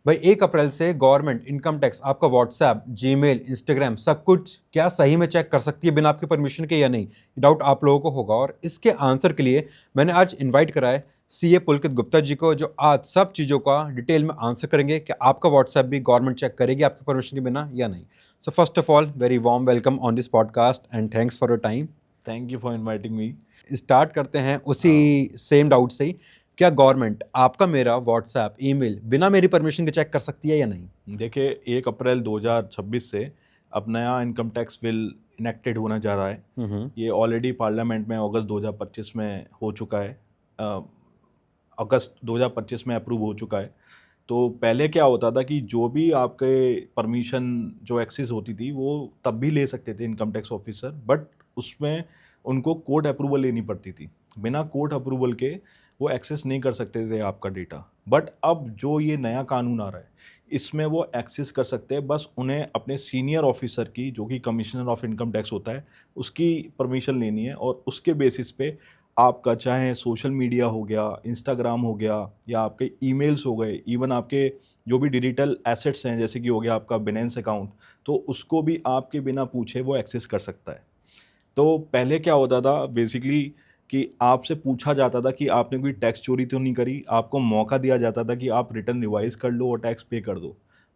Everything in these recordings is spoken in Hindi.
भाई 1 अप्रैल से गवर्नमेंट इनकम टैक्स आपका व्हाट्सएप, जीमेल, इंस्टाग्राम सब कुछ क्या सही में चेक कर सकती है बिना आपके परमिशन के या नहीं? डाउट आप लोगों को होगा और इसके आंसर के लिए मैंने आज इनवाइट करा है सीए पुलकित गुप्ता जी को, जो आज सब चीज़ों का डिटेल में आंसर करेंगे कि आपका व्हाट्सएप भी गवर्नमेंट चेक करेगी आपके परमिशन के बिना या नहीं। So first of all very warm welcome on this podcast and thanks for your time. Thank you for inviting me. Start करते हैं उसी सेम डाउट से ही। क्या गवर्नमेंट आपका मेरा व्हाट्सएप, ईमेल बिना मेरी परमिशन के चेक कर सकती है या नहीं? देखिए, 1 अप्रैल 2026 से अब नया इनकम टैक्स बिल इनेक्टेड होना जा रहा है। ये ऑलरेडी पार्लियामेंट में अगस्त 2025 में हो चुका है। अ, अगस्त 2025 में अप्रूव हो चुका है। तो पहले क्या होता था कि जो भी आपके परमिशन जो एक्सेस होती थी वो तब भी ले सकते थे इनकम टैक्स ऑफिसर, बट उसमें उनको कोर्ट अप्रूवल लेनी पड़ती थी। बिना कोर्ट अप्रूवल के वो एक्सेस नहीं कर सकते थे आपका डेटा। बट अब जो ये नया कानून आ रहा है इसमें वो एक्सेस कर सकते हैं, बस उन्हें अपने सीनियर ऑफिसर की, जो कि कमिश्नर ऑफ इनकम टैक्स होता है, उसकी परमिशन लेनी है। और उसके बेसिस पे आपका चाहे सोशल मीडिया हो गया, इंस्टाग्राम हो गया, या आपके ईमेल्स हो गए, इवन आपके जो भी डिजिटल एसेट्स हैं जैसे कि हो गया आपका बिनेंस अकाउंट, तो उसको भी आपके बिना पूछे वो एक्सेस कर सकता है। तो पहले क्या होता था बेसिकली कि आपसे पूछा जाता था कि आपने कोई टैक्स चोरी तो नहीं करी, आपको मौका दिया जाता था कि आप रिटर्न रिवाइज कर लो और टैक्स पे कर दो।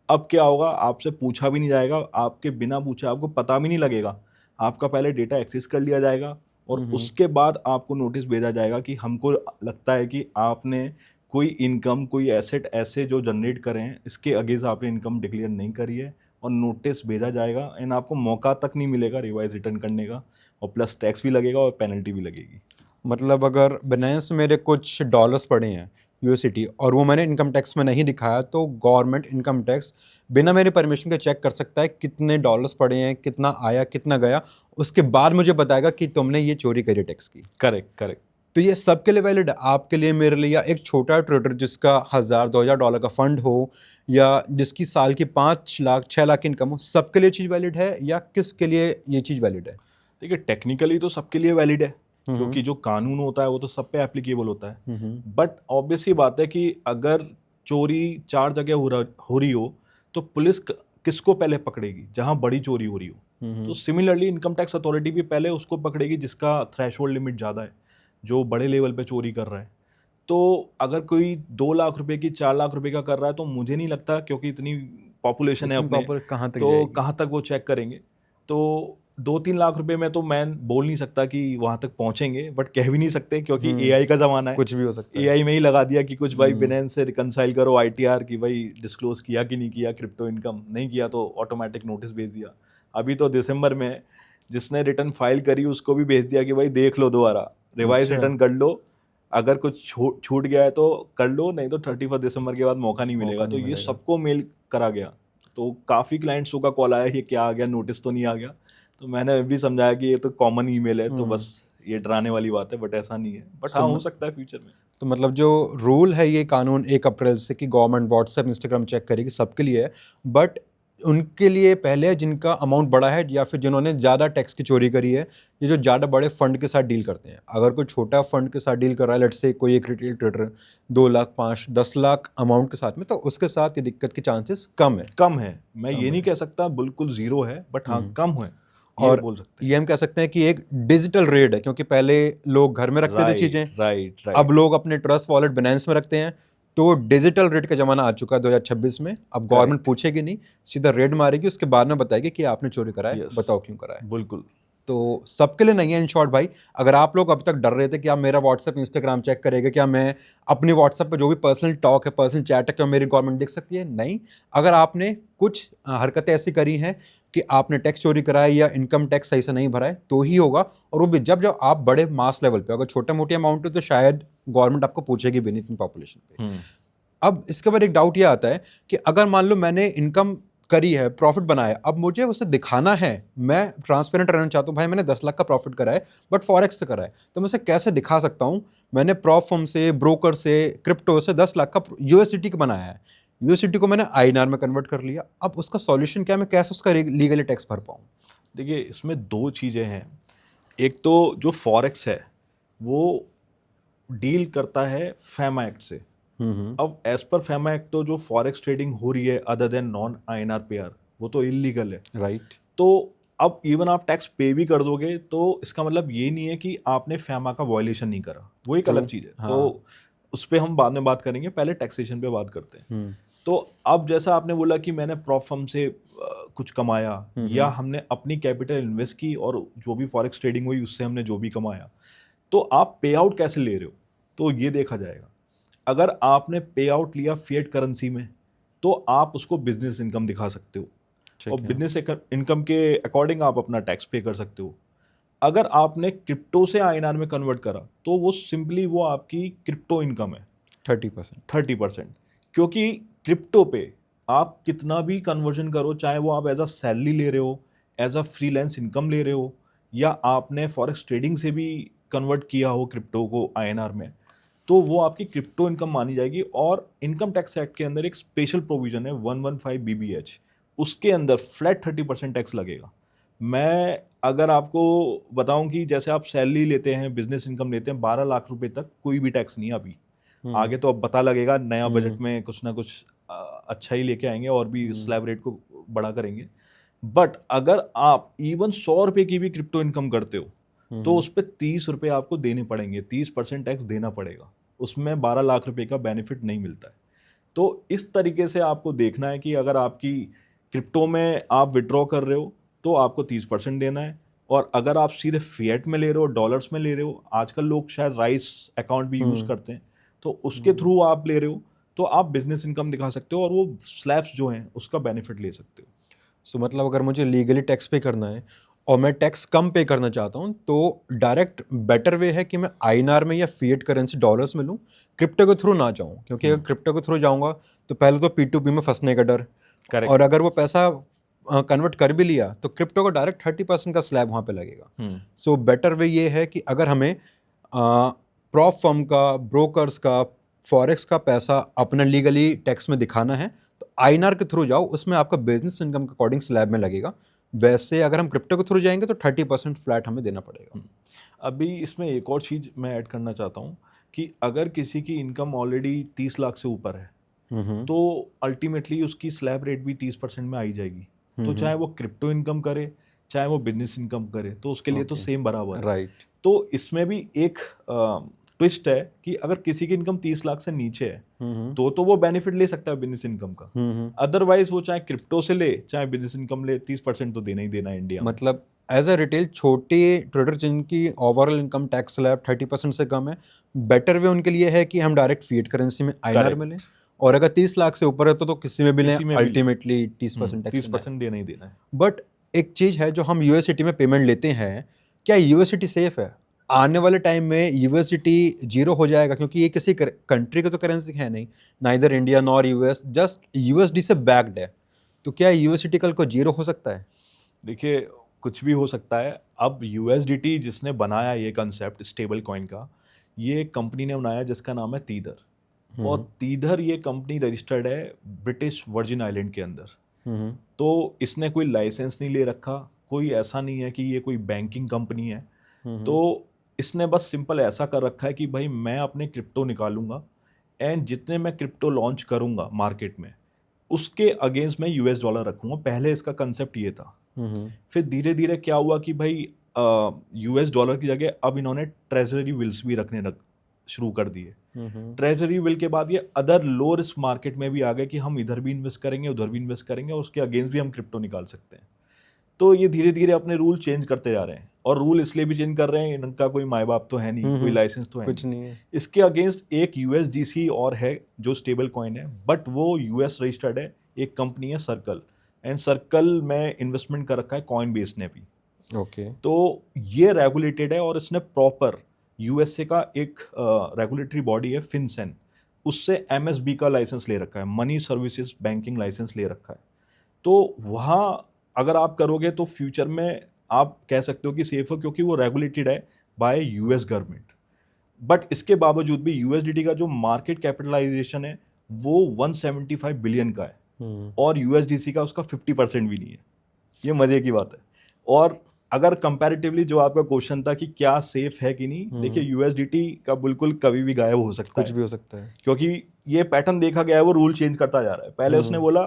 अब क्या होगा, आपसे पूछा भी नहीं जाएगा, आपके बिना पूछे आपको पता भी नहीं लगेगा, आपका पहले डेटा एक्सेस कर लिया जाएगा और हम्म। उसके बाद आपको नोटिस भेजा जाएगा कि हमको लगता है कि आपने कोई इनकम, कोई एसेट ऐसे जो जनरेट करें हैं, इसके अगेंस्ट आपने इनकम डिक्लेयर नहीं करी है, और नोटिस भेजा जाएगा। एंड आपको मौका तक नहीं मिलेगा रिवाइज रिटर्न करने का, और प्लस टैक्स भी लगेगा और पेनल्टी भी लगेगी। मतलब अगर बिनेंस मेरे कुछ डॉलर्स पड़े हैं यूएसडी और वो मैंने इनकम टैक्स में नहीं दिखाया, तो गवर्नमेंट इनकम टैक्स बिना मेरे परमिशन के चेक कर सकता है कितने डॉलर्स पड़े हैं, कितना आया, कितना गया। उसके बाद मुझे बताएगा कि तुमने ये चोरी करी टैक्स की। Correct, correct. तो ये सबके लिए वैलिड है, आपके लिए, मेरे लिए, या एक छोटा ट्रेडर जिसका 1,000 2,000 डॉलर का फंड हो या जिसकी साल की 5 लाख 6 लाख इनकम हो, सबके लिए चीज़ वैलिड है या किसके लिए ये चीज़ वैलिड है? देखिए, टेक्निकली तो सबके लिए वैलिड है, हम्म। क्योंकि जो कानून होता है वो तो सब पे एप्लीकेबल होता है। हम्म। बट ऑब्वियस ही बात है कि अगर चोरी 4 जगह हो रही हो, तो पुलिस किसको पहले पकड़ेगी? जहां बड़ी चोरी हो रही हो। तो हम्म। सिमिलरली इनकम टैक्स अथॉरिटी भी पहले उसको पकड़ेगी जिसका थ्रेशोल्ड लिमिट ज़्यादा है, जो बड़े लेवल पे चोरी कर रहा है। तो अगर कोई 2 लाख रुपए की 4 लाख रुपए का कर रहा है, तो मुझे नहीं लगता, क्योंकि इतनी पॉपुलेशन है इतनी अपने, प्रॉपर कहाँ तक तो जाएगी? कहाँ तक वो चेक करेंगे। तो 2-3 लाख रुपए में तो मैं बोल नहीं सकता कि वहां तक पहुंचेंगे, बट कह भी नहीं सकते क्योंकि हम्म। एआई का ज़माना है। कुछ भी हो सकता है। एआई में ही लगा दिया कि कुछ भाई हम्म। बिनेंस से रिकनसाइल करो आईटीआर की, भाई डिस्क्लोज किया कि नहीं किया, क्रिप्टो इनकम नहीं किया तो ऑटोमेटिक नोटिस भेज दिया। अभी तो दिसंबर में जिसने रिटर्न फाइल करी उसको भी भेज दिया कि भाई देख लो, दोबारा रिवाइज अच्छा। रिटर्न कर लो, अगर कुछ छूट गया है तो कर लो, नहीं तो 31 दिसंबर के बाद मौका नहीं मौका मिलेगा। नहीं तो ये मिलेगा। सबको मेल करा गया। तो काफ़ी क्लाइंट्स का कॉल आया, ये क्या आ गया, नोटिस तो नहीं आ गया। तो मैंने भी समझाया कि ये तो कॉमन ईमेल है, तो हम्म। बस ये डराने वाली बात है, बट ऐसा नहीं है। बट हाँ, सो हो सकता है फ्यूचर में। तो मतलब जो रूल है ये कानून 1 अप्रैल से कि गवर्नमेंट व्हाट्सएप, इंस्टाग्राम चेक करेगी, सबके लिए है। बट उनके लिए पहले है जिनका अमाउंट बड़ा है या फिर जिन्होंने ज़्यादा टैक्स की चोरी करी है, ये जो ज़्यादा बड़े फंड के साथ डील करते हैं। अगर कोई छोटा फंड के साथ डील कर रहा है, लेट्स से कोई एक retail trader 2 lakh 5 10 lakh amount के साथ में, तो उसके साथ ये दिक्कत के चांसेस कम है। कम है, मैं ये कम नहीं है। कह सकता बिल्कुल ज़ीरो है, बट हाँ हम्म। कम है, ये और बोल सकते ये हम कह सकते हैं कि एक डिजिटल रेड है, क्योंकि पहले लोग घर में हैं। रखते थे चीज़ें, राइट, राइट, अब राइट। लोग अपने ट्रस्ट वॉलेट बिनेंस में रखते हैं। तो डिजिटल रेट का ज़माना आ चुका है 2026 में। अब गवर्नमेंट करेक्ट। पूछेगी नहीं, सीधा रेड मारेगी, उसके बाद में बताएगी कि आपने चोरी करा है, यस, बताओ क्यों करा है। बिल्कुल। तो सबके लिए नहीं है इन शॉर्ट भाई। अगर आप लोग अभी तक डर रहे थे कि आप मेरा व्हाट्सएप, इंस्टाग्राम चेक करेगा, क्या मैं अपनी व्हाट्सएप पे जो भी पर्सनल टॉक है, पर्सनल चैट है, क्या मेरी गवर्नमेंट देख सकती है? नहीं। अगर आपने कुछ हरकतें ऐसी करी हैं कि आपने टैक्स चोरी करा है या इनकम टैक्स सही से नहीं भरा है, तो ही होगा। और वो भी जब जब आप बड़े मास लेवल पे, अगर छोटे मोटे अमाउंट है तो शायद गवर्नमेंट आपको पूछेगी भी नहीं इतनी पॉपुलेशन पे। हम्म। अब इसके बाद एक डाउट ये आता है कि अगर मान लो मैंने इनकम करी है, प्रॉफिट बनाया, अब मुझे उसे दिखाना है, मैं ट्रांसपेरेंट रहना चाहता हूँ, भाई मैंने 10 लाख का प्रॉफिट करा है बट फॉरेक्स से करा है, तो मैं उसे कैसे दिखा सकता हूँ? मैंने प्रॉप फर्म से, ब्रोकर से, क्रिप्टो से 10 लाख का यूएसडीटी का बनाया है, यूएसडीटी को मैंने आईएनआर में कन्वर्ट कर लिया। अब उसका सॉल्यूशन क्या है? मैं कैसे उसका लीगली टैक्स भर पाऊँ? देखिए, इसमें दो चीज़ें हैं। एक तो जो फॉरेक्स है वो डील करता है फैम एक्ट से। अब एज पर फैमा एक्ट तो जो फॉरेक्स ट्रेडिंग हो रही है other than non INR pair वो तो इलीगल है। राइट। तो अब इवन आप टैक्स पे भी कर दोगे तो इसका मतलब ये नहीं है कि आपने फैमा का वायलेशन नहीं करा, वो एक True. अलग चीज़ है। हाँ। तो उस पर हम बाद में बात करेंगे, पहले टैक्सेशन पे बात करते हैं। हम्म। तो अब जैसा आपने बोला कि मैंने प्रॉप फर्म से कुछ कमाया या हमने अपनी कैपिटल इन्वेस्ट की और जो भी फॉरेक्स ट्रेडिंग हुई उससे हमने जो भी कमाया, तो आप पे आउट कैसे ले रहे हो, तो ये देखा जाएगा। अगर आपने पे आउट लिया फिएट करेंसी में तो आप उसको बिजनेस इनकम दिखा सकते हो और बिजनेस इनकम के अकॉर्डिंग आप अपना टैक्स पे कर सकते हो। अगर आपने क्रिप्टो से INR में कन्वर्ट करा तो वो सिंपली वो आपकी क्रिप्टो इनकम है 30%। 30%। क्योंकि क्रिप्टो पे आप कितना भी कन्वर्जन करो, चाहे वो आप एज अ सैलरी ले रहे हो, एज अ फ्रीलांस इनकम ले रहे हो, या आपने फॉरेक्स ट्रेडिंग से भी कन्वर्ट किया हो क्रिप्टो को INR में, तो वो आपकी क्रिप्टो इनकम मानी जाएगी। और इनकम टैक्स एक्ट के अंदर एक स्पेशल प्रोविजन है 115 BBH, उसके अंदर फ्लैट 30% टैक्स लगेगा। मैं अगर आपको बताऊं कि जैसे आप सैलरी लेते हैं, बिजनेस इनकम लेते हैं, 12 लाख रुपए तक कोई भी टैक्स नहीं है अभी। आगे तो अब पता लगेगा, नया बजट में कुछ ना कुछ अच्छा ही लेके आएंगे और भी स्लैब रेट को बड़ा करेंगे। बट अगर आप इवन 100 रुपए की भी क्रिप्टो इनकम करते हो तो उस पर 30 रुपए आपको देने पड़ेंगे, 30% टैक्स देना पड़ेगा, उसमें 12 लाख रुपए का बेनिफिट नहीं मिलता है। तो इस तरीके से आपको देखना है कि अगर आपकी क्रिप्टो में आप विड्रॉ कर रहे हो तो आपको 30% देना है, और अगर आप सीधे फिएट में ले रहे हो, डॉलर्स में ले रहे हो, आजकल लोग शायद राइस अकाउंट भी यूज करते हैं, तो उसके थ्रू आप ले रहे हो तो आप बिजनेस इनकम दिखा सकते हो और वो स्लैब्स जो हैं उसका बेनिफिट ले सकते हो। सो मतलब अगर मुझे लीगली टैक्स पे करना है और मैं टैक्स कम पे करना चाहता हूँ तो डायरेक्ट बेटर वे है कि मैं INR में या फिएट करेंसी डॉलर्स में लूँ, क्रिप्टो के थ्रू ना जाऊँ, क्योंकि अगर क्रिप्टो के थ्रू जाऊँगा तो पहले तो P2P में फंसने का डर, Correct. और अगर वो पैसा कन्वर्ट कर भी लिया तो क्रिप्टो को डायरेक्ट 30% का स्लैब वहाँ पे लगेगा। सो बेटर वे ये है कि अगर हमें प्रॉप फर्म का, ब्रोकर्स का, फॉरेक्स का पैसा अपना लीगली टैक्स में दिखाना है तो INR के थ्रू जाओ, उसमें आपका बिजनेस इनकम के अकॉर्डिंग स्लैब में लगेगा। वैसे अगर हम क्रिप्टो के थ्रू जाएंगे तो 30% फ्लैट हमें देना पड़ेगा। अभी इसमें एक और चीज़ मैं ऐड करना चाहता हूँ कि अगर किसी की इनकम ऑलरेडी 30 लाख से ऊपर है तो अल्टीमेटली उसकी स्लैब रेट भी 30% में आई जाएगी। तो चाहे वो क्रिप्टो इनकम करे चाहे वो बिजनेस इनकम करे तो उसके लिए तो सेम बराबर है। राइट। तो इसमें भी एक ट्विस्ट है कि अगर किसी की इनकम 30 लाख से नीचे है तो वो बेनिफिट ले सकता है बिजनेस इनकम का। अदरवाइज वो चाहे क्रिप्टो से ले चाहे बिजनेस इनकम ले, 30% तो देना ही देना है इंडिया में। मतलब एज अ रिटेल छोटे ट्रेडर जिनकी ओवरऑल इनकम टैक्स स्लैब 30% से कम है, बेटर वे उनके लिए है कि हम डायरेक्ट फिएट करेंसी में INR में लें, और अगर 30 लाख से ऊपर है तो किसी में भी लें, अल्टीमेटली 30% टैक्स 30% देना ही देना है। बट एक चीज़ है, जो हम USDT में पेमेंट लेते हैं, क्या USDT सेफ है? आने वाले टाइम में USDT जीरो हो जाएगा, क्योंकि ये किसी कंट्री का तो करेंसी है नहीं, neither India nor US, just USD से बैक्ड है। तो क्या USDT कल को जीरो हो सकता है? देखिए कुछ भी हो सकता है। अब USDT जिसने बनाया ये कंसेप्ट स्टेबल कॉइन का, ये कंपनी ने बनाया जिसका नाम है तीदर, और तीदर ये कंपनी रजिस्टर्ड है ब्रिटिश वर्जिन आइलैंड के अंदर। तो इसने कोई लाइसेंस नहीं ले रखा, कोई ऐसा नहीं है कि ये कोई बैंकिंग कंपनी है। तो इसने बस सिंपल ऐसा कर रखा है कि भाई मैं अपने क्रिप्टो निकालूंगा एंड जितने मैं क्रिप्टो लॉन्च करूंगा मार्केट में उसके अगेंस्ट मैं US डॉलर रखूंगा। पहले इसका कंसेप्ट ये था। फिर धीरे धीरे क्या हुआ कि भाई US डॉलर की जगह अब इन्होंने ट्रेजरी विल्स भी रखने शुरू कर दिए। ट्रेजरी विल के बाद ये अदर लो रिस्क मार्केट में भी आ गए कि हम इधर भी इन्वेस्ट करेंगे उधर भी इन्वेस्ट करेंगे और उसके अगेंस्ट भी हम क्रिप्टो निकाल सकते हैं। तो ये धीरे धीरे अपने रूल चेंज करते जा रहे हैं, और रूल इसलिए भी चेंज कर रहे हैं, इनका कोई माए बाप तो है नहीं, कोई लाइसेंस तो है कुछ नहीं है। इसके अगेंस्ट एक USDC और है जो स्टेबल कॉइन है, बट वो US रजिस्टर्ड है, एक कंपनी है सर्कल, एंड सर्कल में इन्वेस्टमेंट कर रखा है कॉइन बेस ने भी। ओके। तो ये रेगुलेटेड है और इसने प्रॉपर USA का एक रेगुलेटरी बॉडी है FinCEN, उससे MSB का लाइसेंस ले रखा है, मनी सर्विसेज बैंकिंग लाइसेंस ले रखा है। तो वहाँ अगर आप करोगे तो फ्यूचर में आप कह सकते हो कि सेफ हो, क्योंकि वो रेगुलेटेड है बाय US गवर्नमेंट। बट इसके बावजूद भी USDT का जो मार्केट कैपिटलाइजेशन है वो 175 बिलियन का है, और USDC का उसका 50% भी नहीं है। ये मजे की बात है। और अगर कंपैरेटिवली जो आपका क्वेश्चन था कि क्या सेफ है कि नहीं, देखिए USDT का बिल्कुल कभी भी गायब हो सकता है, कुछ भी हो सकता है, क्योंकि ये पैटर्न देखा गया है, वो रूल चेंज करता जा रहा है। पहले उसने बोला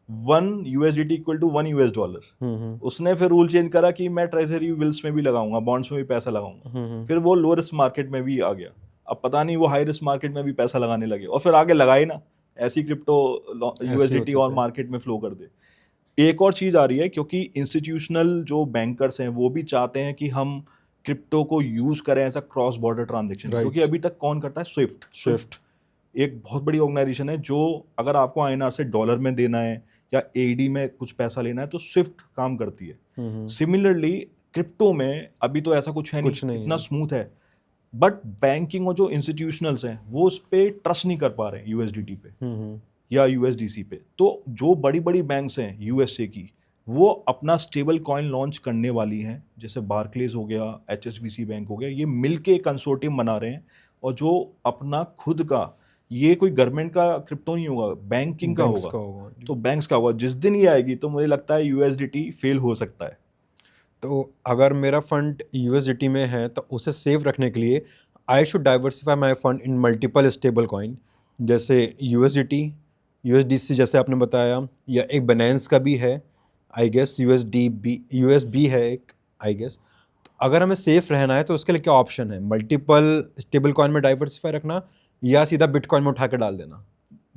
1 USDT equal to 1 US dollar, उसने फिर रूल चेंज करा कि मैं ट्रेजरी बिल्स में भी लगाऊंगा, बॉन्ड्स में भी पैसा लगाऊंगा, फिर वो लो रिस्क मार्केट में भी आ गया। अब पता नहीं वो हाई रिस्क मार्केट में भी पैसा लगाने लगे, और फिर आगे लगाए ना, ऐसी क्रिप्टो USDT और मार्केट में फ्लो कर दे। एक और चीज आ रही है, क्योंकि इंस्टीट्यूशनल जो बैंकर्स हैं वो भी चाहते हैं कि हम क्रिप्टो को यूज करें as a cross border transaction, क्योंकि अभी तक कौन करता है? स्विफ्ट एक बहुत बड़ी ऑर्गेनाइजेशन है, जो अगर आपको INR से डॉलर में देना है या AED में कुछ पैसा लेना है तो स्विफ्ट काम करती है। सिमिलरली क्रिप्टो में अभी तो ऐसा कुछ है नहीं, इतना स्मूथ है, बट बैंकिंग और जो इंस्टीट्यूशनल्स हैं वो उस पर ट्रस्ट नहीं कर पा रहे हैं USDT पे या USDC पे। तो जो बड़ी बड़ी बैंक्स हैं USA की, वो अपना स्टेबल कॉइन लॉन्च करने वाली हैं, जैसे बार्कलेज हो गया, HSBC बैंक हो गया, ये मिलके कंसोर्टियम बना रहे हैं, और जो अपना खुद का, ये कोई गवर्नमेंट का क्रिप्टो नहीं होगा, बैंकिंग का होगा। तो बैंक्स का होगा। जिस दिन ये आएगी तो मुझे लगता है USDT फेल हो सकता है। तो अगर मेरा फंड USDT में है तो उसे सेफ रखने के लिए I should diversify my fund in multiple stable coin, जैसे USDT, USDC जैसे आपने बताया, या एक बनांस का भी है आई गेस, USB है एक आई गेस। तो अगर हमें सेफ रहना है तो उसके लिए क्या ऑप्शन है? मल्टीपल स्टेबल कॉइन में डाइवर्सिफाई रखना या सीधा बिटकॉइन में उठा के डाल देना?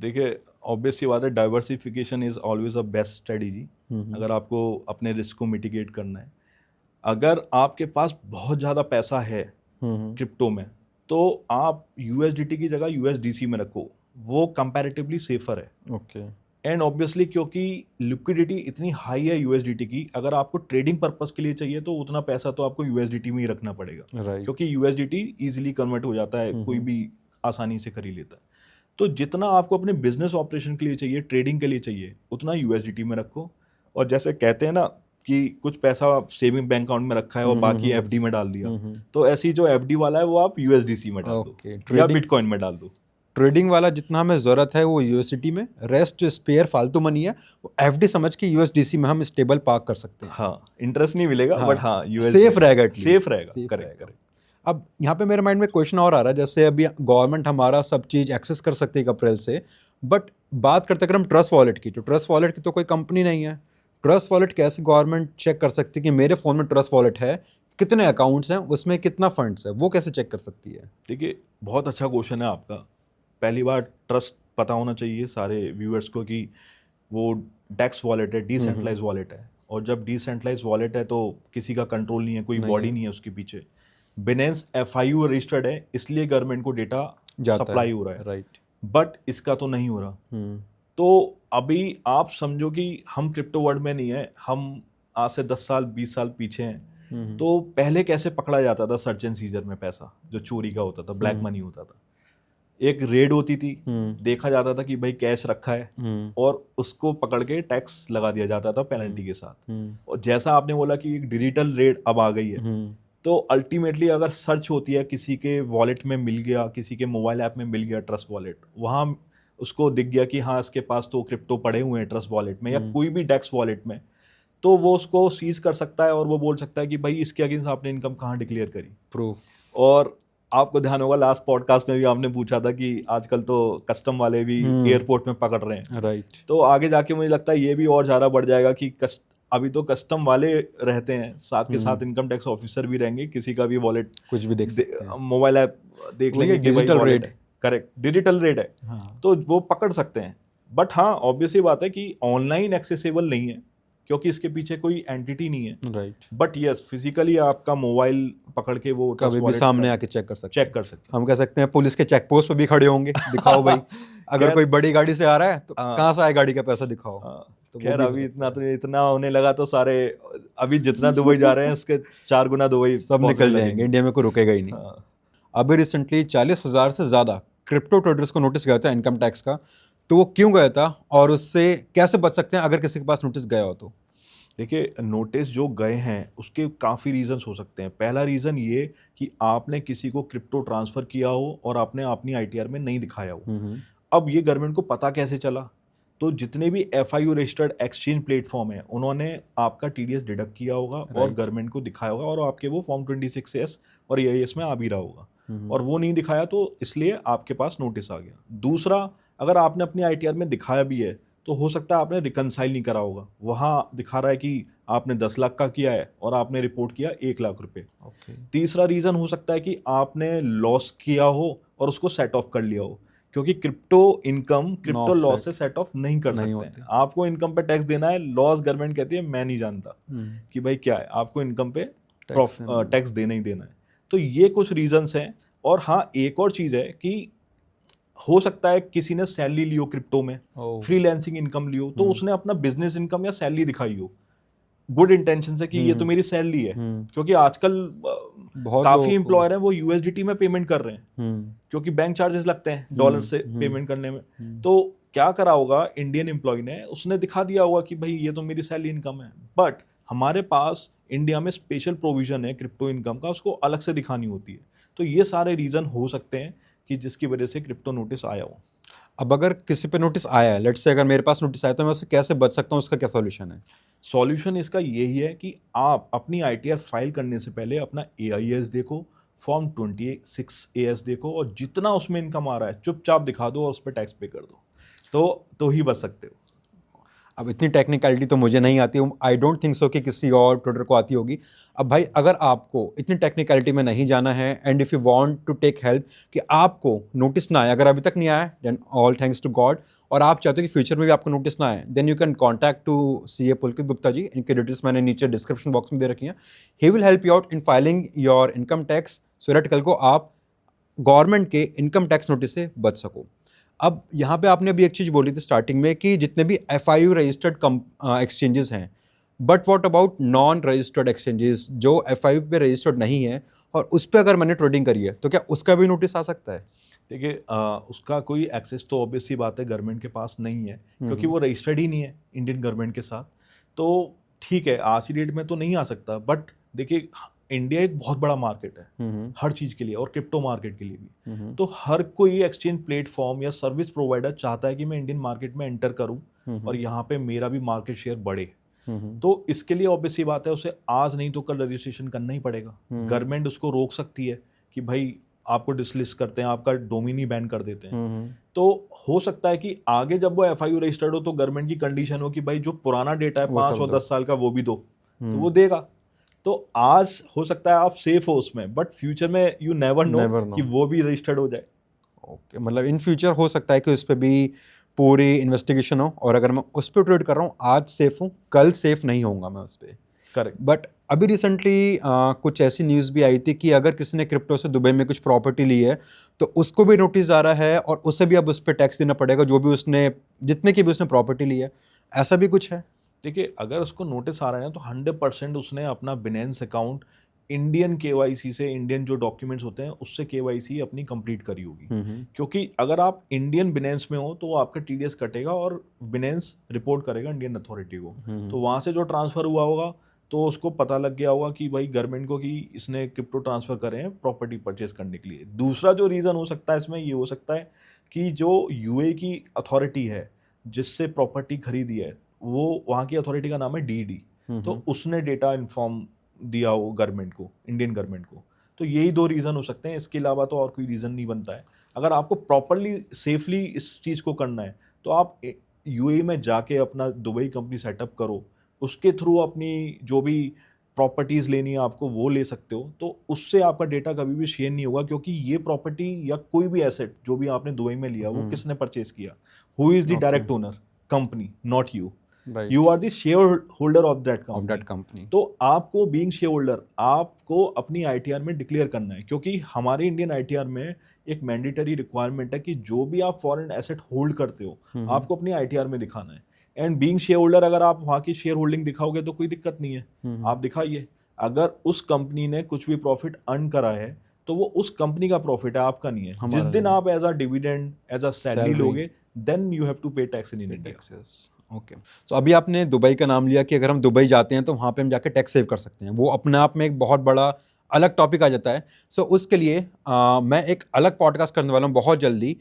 देखिए, ऑब्वियस सी बात है, diversification is always a best strategy अगर आपको अपने रिस्क को मिटिगेट करना है। अगर आपके पास बहुत ज़्यादा पैसा है क्रिप्टो में, तो आप USDT की जगह USDC में रखो, वो कंपैरेटिवली सेफर है। ओके। एंड ऑब्वियसली क्योंकि लिक्विडिटी इतनी हाई है USDT की, अगर आपको ट्रेडिंग पर्पस के लिए चाहिए तो उतना पैसा तो आपको USDT में ही रखना पड़ेगा, क्योंकि USDT इजीली कन्वर्ट हो जाता है, कोई भी आसानी से खरीद लेता है। तो जितना आपको अपने बिजनेस ऑपरेशन के लिए चाहिए, ट्रेडिंग के लिए चाहिए, उतना USDT में रखो। और जैसे कहते हैं ना कि कुछ पैसा सेविंग बैंक अकाउंट में रखा है और बाकी FD में डाल दिया, तो ऐसी जो FD वाला है वो आप USDC में डाल दो या बिटकॉइन में डाल दो। ट्रेडिंग वाला जितना हमें ज़रूरत है वो USDT में, रेस्ट जो स्पेयर फालतू मनी है वो FD समझ के USDC में हम स्टेबल पार्क कर सकते हैं। हाँ, इंटरेस्ट नहीं मिलेगा, बट हाँ सेफ रहेगा, सेफ रहेगा। करेक्ट। अब यहाँ पे मेरे माइंड में क्वेश्चन और आ रहा है, जैसे अभी गवर्नमेंट हमारा सब चीज़ एक्सेस कर सकती है अप्रैल से, बट बात करते अगर हम ट्रस्ट वॉलेट की, तो ट्रस्ट वॉलेट की तो कोई कंपनी नहीं है। ट्रस्ट वॉलेट कैसे गवर्नमेंट चेक कर सकती है कि मेरे फ़ोन में ट्रस्ट वॉलेट है, कितने अकाउंट्स हैं, उसमें कितना फंड्स है, वो कैसे चेक कर सकती है? देखिए, बहुत अच्छा क्वेश्चन है आपका। पहली बार ट्रस्ट पता होना चाहिए सारे व्यूअर्स को कि वो डेक्स वॉलेट है, डिसेंट्रलाइज वॉलेट है, और जब डिसेंट्रलाइज वॉलेट है तो किसी का कंट्रोल नहीं है, कोई बॉडी नहीं है उसके पीछे। बिनेंस FIU रजिस्टर्ड है, इसलिए गवर्नमेंट को डेटा सप्लाई हो रहा है, राइट, बट इसका तो नहीं हो रहा। तो अभी आप समझो कि हम क्रिप्टो वर्ल्ड में नहीं है, हम आज से 10 साल 20 साल पीछे हैं। तो पहले कैसे पकड़ा जाता था? सर्च एंड सीजर में पैसा जो चोरी का होता था, ब्लैक मनी होता था, एक रेड होती थी, देखा जाता था कि भाई कैश रखा है, और उसको पकड़ के टैक्स लगा दिया जाता था पेनल्टी के साथ। और जैसा आपने बोला कि एक डिजिटल रेड अब आ गई है, तो अल्टीमेटली अगर सर्च होती है, किसी के वॉलेट में मिल गया, किसी के मोबाइल ऐप में मिल गया ट्रस्ट वॉलेट, वहाँ उसको दिख गया कि हाँ इसके पास तो क्रिप्टो पड़े हुए हैं ट्रस्ट वॉलेट में या कोई भी डेक्स वॉलेट में, तो वो उसको सीज कर सकता है और वो बोल सकता है कि भाई इसके अगेंस्ट आपने इनकम कहाँ डिक्लेयर करी, प्रूफ। और आपको ध्यान होगा लास्ट पॉडकास्ट में भी आपने पूछा था कि आजकल तो कस्टम वाले भी एयरपोर्ट में पकड़ रहे हैं, राइट। तो आगे जाके मुझे लगता है ये भी और ज़्यादा बढ़ जाएगा कि अभी तो कस्टम वाले रहते हैं, साथ के साथ इनकम टैक्स ऑफिसर भी रहेंगे, किसी का भी वॉलेट कुछ भी देख सकते हैं, मोबाइल ऐप देख लेंगे, डिजिटल रेट है, करेक्ट, डिजिटल रेट है, तो वो पकड़ सकते हैं। बट हाँ, ऑब्वियसली बात है कि ऑनलाइन एक्सेसिबल नहीं है, क्योंकि इसके पीछे कोई एंटिटी नहीं है, राइट। बट यस, फिजिकली आपका मोबाइल पकड़ के वो कभी भी सामने आके चेक कर सकते हैं। हम कह सकते हैं पुलिस के चेक पोस्ट पे भी खड़े होंगे, दिखाओ भाई अगर कोई बड़ी गाड़ी से आ रहा है तो कहाँ से आए गाड़ी का पैसा दिखाओ। तो खैर अभी इतना होने लगा तो सारे अभी जितना दुबई जा रहे हैं उसके 4 गुना दुबई सब निकल जाएंगे, इंडिया में कोई रुकेगा ही नहीं। अभी रिसेंटली 40,000 से ज़्यादा क्रिप्टो ट्रेडर्स को नोटिस गया था इनकम टैक्स का, तो वो क्यों गया था और उससे कैसे बच सकते हैं अगर किसी के पास नोटिस गया हो तो? देखिए, नोटिस जो गए हैं उसके काफ़ी रीजंस हो सकते हैं। पहला रीज़न ये कि आपने किसी को क्रिप्टो ट्रांसफ़र किया हो और आपने अपनी ITR में नहीं दिखाया हो। अब ये गवर्नमेंट को पता कैसे चला? तो जितने भी FIU रजिस्टर्ड एक्सचेंज प्लेटफॉर्म है, उन्होंने आपका TDS डिडक्ट किया होगा और गवर्नमेंट को दिखाया होगा, और आपके वो फॉर्म 26S और EIS में आ भी रहा होगा, और वो नहीं दिखाया तो इसलिए आपके पास नोटिस आ गया। दूसरा, अगर आपने अपनी आईटीआर में दिखाया भी है तो हो सकता है आपने रिकंसाइल नहीं करा होगा, वहाँ दिखा रहा है कि आपने 10 लाख का किया है और आपने रिपोर्ट किया 1 लाख रुपए। तीसरा रीज़न हो सकता है कि आपने लॉस किया हो और उसको सेट ऑफ कर लिया हो, क्योंकि क्रिप्टो लॉस से सेट ऑफ नहीं कर सकते हैं। आपको इनकम पे टैक्स देना है, लॉस गवर्नमेंट कहती है मैं नहीं जानता कि भाई क्या है, आपको इनकम पे टैक्स देना ही देना है। तो ये कुछ रीजंस हैं। और हाँ, एक और चीज़ है कि हो सकता है किसी ने सैलरी लियो क्रिप्टो में, फ्रीलांसिंग इनकम लियो, तो उसने अपना बिजनेस इनकम या सैलरी दिखाई हो गुड इंटेंशन से कि ये तो मेरी सैलरी है, क्योंकि आजकल काफी एम्प्लॉयर हैं वो यूएसडीटी में पेमेंट कर रहे हैं, क्योंकि बैंक चार्जेस लगते हैं डॉलर से पेमेंट करने में। तो क्या करा होगा इंडियन एम्प्लॉय ने, उसने दिखा दिया होगा कि भाई ये तो मेरी सैलरी इनकम है, बट हमारे पास इंडिया में स्पेशल प्रोविजन है क्रिप्टो इनकम का, उसको अलग से दिखानी होती है। तो ये सारे रीजन हो सकते हैं कि जिसकी वजह से क्रिप्टो नोटिस आया हो। अब अगर किसी पे नोटिस आया है, लेट्स से अगर मेरे पास नोटिस आया तो मैं उससे कैसे बच सकता हूँ, उसका क्या सॉल्यूशन है? सॉल्यूशन इसका यही है कि आप अपनी आईटीआर फाइल करने से पहले अपना एआईएस देखो, फॉर्म 26 एएस देखो, और जितना उसमें इनकम आ रहा है चुपचाप दिखा दो और उस पर टैक्स पे कर दो, तो ही बच सकते हो। अब इतनी टेक्निकलिटी तो मुझे नहीं आती, आई डोंट थिंक सो कि किसी और ट्रेडर को आती होगी। अब भाई अगर आपको इतनी टेक्निकलिटी में नहीं जाना है and if you want to take help कि आपको नोटिस ना आए, अगर अभी तक नहीं आया then all thanks to God, और आप चाहते हो कि फ्यूचर में भी आपको नोटिस ना आए, then you can contact to CA Pulkit Gupta ji. इनके डिटेल्स मैंने नीचे डिस्क्रिप्शन बॉक्स में दे रखी हैं। He will help you out in filing your income tax so that कल को आप गवर्नमेंट के इनकम टैक्स नोटिस से बच सको। अब यहाँ पे आपने अभी एक चीज़ बोली थी स्टार्टिंग में कि जितने भी FIU रजिस्टर्ड एक्सचेंजेस हैं, but what about non registered exchanges जो FIU पे रजिस्टर्ड नहीं है और उस पर अगर मैंने ट्रेडिंग करी है तो क्या उसका भी नोटिस आ सकता है? देखिए, उसका कोई एक्सेस तो ऑब्वियस सी बात है गवर्नमेंट के पास नहीं है, क्योंकि वो रजिस्टर्ड ही नहीं है इंडियन गवर्नमेंट के साथ। तो ठीक है, आज की डेट में तो नहीं आ सकता, बट देखिए इंडिया एक बहुत बड़ा मार्केट है हर चीज़ के लिए, और क्रिप्टो मार्केट के लिए भी। तो हर कोई एक्सचेंज प्लेटफॉर्म या सर्विस प्रोवाइडर चाहता है कि मैं इंडियन मार्केट में एंटर करूं और यहाँ पे मेरा भी मार्केट शेयर बढ़े। तो इसके लिए ऑब्वियस ही बात है उसे आज नहीं तो कल रजिस्ट्रेशन करना ही पड़ेगा। गवर्नमेंट उसको रोक सकती है कि भाई आपको डिसलिस्ट करते हैं, आपका डोमेन ही बैन कर देते हैं। तो हो सकता है कि आगे जब वो FIU रजिस्टर्ड हो तो गवर्नमेंट की कंडीशन हो कि भाई जो पुराना डेटा है 5 और 10 साल का वो भी दो, तो वो देगा। तो आज हो सकता है आप सेफ हो उसमें, बट फ्यूचर में यू नेवर नो कि वो भी रजिस्टर्ड हो जाए। ओके, मतलब इन फ्यूचर हो सकता है कि उस पर भी पूरी इन्वेस्टिगेशन हो, और अगर मैं उस पर ट्रेड कर रहा हूँ आज सेफ हूँ, कल सेफ नहीं होऊंगा मैं उस पर। करेक्ट। बट अभी रिसेंटली कुछ ऐसी न्यूज़ भी आई थी कि अगर किसी ने क्रिप्टो से दुबई में कुछ प्रॉपर्टी ली है तो उसको भी नोटिस आ रहा है और उसे भी अब उस पर टैक्स देना पड़ेगा, जो भी उसने जितने की भी उसने प्रॉपर्टी ली है। ऐसा भी कुछ है? देखिए, अगर उसको नोटिस आ रहा है ना तो 100% उसने अपना बिनेंस अकाउंट इंडियन KYC से, इंडियन जो डॉक्यूमेंट्स होते हैं उससे KYC अपनी कंप्लीट करी होगी। क्योंकि अगर आप इंडियन बिनेंस में हो तो वो आपका TDS कटेगा और बिनेंस रिपोर्ट करेगा इंडियन अथॉरिटी को। तो वहाँ से जो ट्रांसफ़र हुआ होगा तो उसको पता लग गया होगा कि भाई गवर्नमेंट को कि इसने क्रिप्टो ट्रांसफ़र करे हैं प्रॉपर्टी परचेज करने के लिए। दूसरा जो रीज़न हो सकता है इसमें, ये हो सकता है कि जो UAE की अथॉरिटी है जिससे प्रॉपर्टी खरीदी है, वो वहाँ की अथॉरिटी का नाम है DED, तो उसने डेटा इन्फॉर्म दिया हो गवर्नमेंट को, इंडियन गवर्नमेंट को। तो यही 2 रीज़न हो सकते हैं, इसके अलावा तो और कोई रीज़न नहीं बनता है। अगर आपको प्रॉपरली सेफली इस चीज़ को करना है तो आप UAE में जाके अपना दुबई कंपनी सेटअप करो, उसके थ्रू अपनी जो भी प्रॉपर्टीज़ लेनी है आपको वो ले सकते हो। तो उससे आपका डेटा कभी भी शेयर नहीं होगा, क्योंकि ये प्रॉपर्टी या कोई भी एसेट जो भी आपने दुबई में लिया वो किसने परचेज किया, who is the direct owner, company, not you. You are the shareholder of that company. तो आपको बीइंग शेयर होल्डर आपको अपनी ITR में डिक्लेयर करना है, क्योंकि हमारे इंडियन ITR में एक मैंडेटरी रिक्वायरमेंट है कि जो भी आप फॉरेन एसेट होल्ड करते हो आपको अपनी ITR में दिखाना है। एंड बीइंग शेयर होल्डर, अगर आप वहाँ की शेयर होल्डिंग दिखाओगे तो कोई दिक्कत नहीं है, आप दिखाइए। अगर उस कंपनी ने कुछ भी प्रॉफिट अर्न करा है तो वो उस कंपनी का प्रॉफिट है, आपका नहीं है। जिस दिन आप as a dividend, as a salary लोगे, then you have to pay tax in India. Okay, तो अभी आपने दुबई का नाम लिया कि अगर हम दुबई जाते हैं तो वहाँ पे हम जाके टैक्स सेव कर सकते हैं, वो अपने आप में एक बहुत बड़ा अलग टॉपिक आ जाता है। सो उसके लिए मैं एक अलग पॉडकास्ट करने वाला हूँ बहुत जल्दी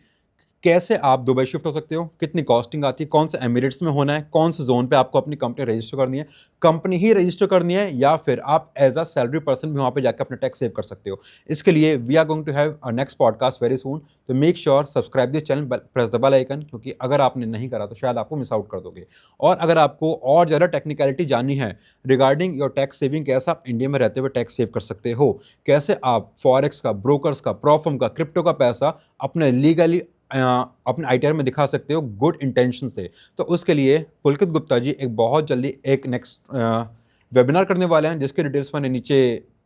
कैसे आप दुबई शिफ्ट हो सकते हो, कितनी कॉस्टिंग आती है, कौन से एमिरेट्स में होना है, कौन से जोन पे आपको अपनी कंपनी रजिस्टर करनी है, कंपनी ही रजिस्टर करनी है या फिर आप एज अ सैलरी पर्सन भी वहाँ पे जाकर अपना टैक्स सेव कर सकते हो। इसके लिए we are going to have a next podcast very soon, तो make sure subscribe this channel, press the bell icon, क्योंकि अगर आपने नहीं करा तो शायद आपको मिस आउट कर दोगे। और अगर आपको और ज़्यादा टेक्निकलिटी जाननी है रिगार्डिंग योर टैक्स सेविंग, कैसे आप इंडिया में रहते हुए टैक्स सेव कर सकते हो, कैसे आप फॉरेक्स का, ब्रोकर्स का, प्रॉफर्म का, क्रिप्टो का पैसा अपने लीगली अपने आईटीआर में दिखा सकते हो गुड इंटेंशन से, तो उसके लिए पुलकित गुप्ता जी एक बहुत जल्दी एक नेक्स्ट वेबिनार करने वाले हैं, जिसके डिटेल्स मैंने नीचे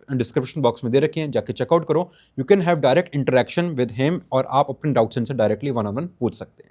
डिस्क्रिप्शन बॉक्स में दे रखी हैं, जाके चेकआउट करो। You can have direct interaction with him और आप अपने डाउट्स इनसे डायरेक्टली 1-on-1 पूछ सकते हैं।